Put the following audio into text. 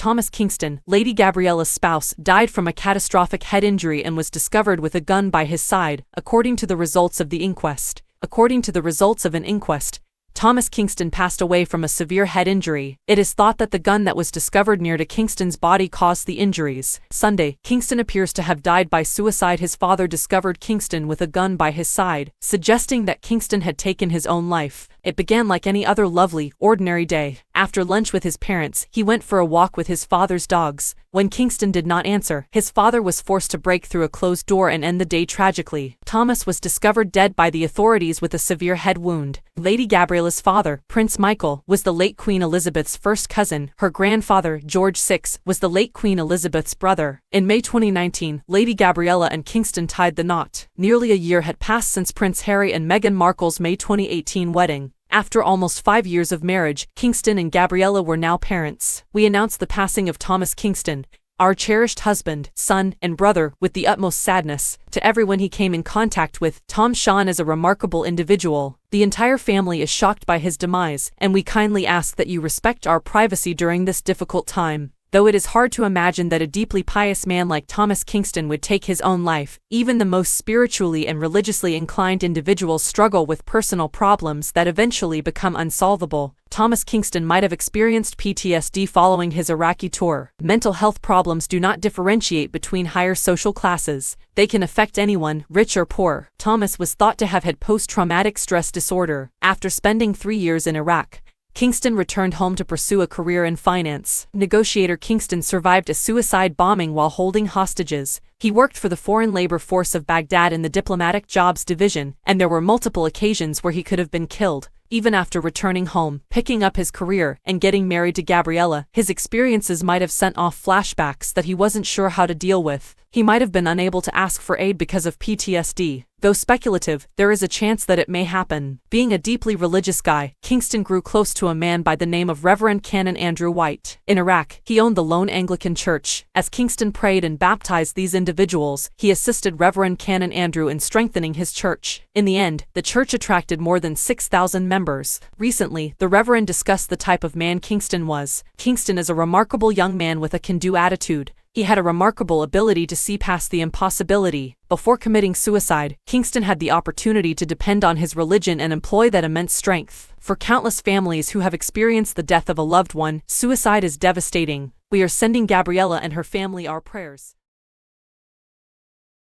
Thomas Kingston, Lady Gabriella's spouse, died from a catastrophic head injury and was discovered with a gun by his side, according to the results of the inquest. According to the results of an inquest, Thomas Kingston passed away from a severe head injury. It is thought that the gun that was discovered near to Kingston's body caused the injuries. Sunday, Kingston appears to have died by suicide. His father discovered Kingston with a gun by his side, suggesting that Kingston had taken his own life. It began like any other lovely, ordinary day. After lunch with his parents, he went for a walk with his father's dogs. When Kingston did not answer, his father was forced to break through a closed door and end the day tragically. Thomas was discovered dead by the authorities with a severe head wound. Lady Gabriella's father, Prince Michael, was the late Queen Elizabeth's first cousin. Her grandfather, George VI, was the late Queen Elizabeth's brother. In May 2019, Lady Gabriella and Kingston tied the knot. Nearly a year had passed since Prince Harry and Meghan Markle's May 2018 wedding. After almost 5 years of marriage, Kingston and Gabriella were now parents. We announce the passing of Thomas Kingston, our cherished husband, son, and brother, with the utmost sadness. To everyone he came in contact with, Tom Sean is a remarkable individual. The entire family is shocked by his demise, and we kindly ask that you respect our privacy during this difficult time. Though it is hard to imagine that a deeply pious man like Thomas Kingston would take his own life, even the most spiritually and religiously inclined individuals struggle with personal problems that eventually become unsolvable. Thomas Kingston might have experienced PTSD following his Iraqi tour. Mental health problems do not differentiate between higher social classes. They can affect anyone, rich or poor. Thomas was thought to have had post-traumatic stress disorder. After spending 3 years in Iraq, Kingston returned home to pursue a career in finance. Negotiator Kingston survived a suicide bombing while holding hostages. He worked for the Foreign Labor Force of Baghdad in the Diplomatic Jobs Division, and there were multiple occasions where he could have been killed. Even after returning home, picking up his career, and getting married to Gabriella, his experiences might have sent off flashbacks that he wasn't sure how to deal with. He might have been unable to ask for aid because of PTSD. Though speculative, there is a chance that it may happen. Being a deeply religious guy, Kingston grew close to a man by the name of Reverend Canon Andrew White. In Iraq, he owned the lone Anglican church. As Kingston prayed and baptized these individuals, he assisted Reverend Canon Andrew in strengthening his church. In the end, the church attracted more than 6,000 members. Recently, the Reverend discussed the type of man Kingston was. Kingston is a remarkable young man with a can-do attitude. He had a remarkable ability to see past the impossibility. Before committing suicide, Kingston had the opportunity to depend on his religion and employ that immense strength. For countless families who have experienced the death of a loved one, suicide is devastating. We are sending Gabriella and her family our prayers.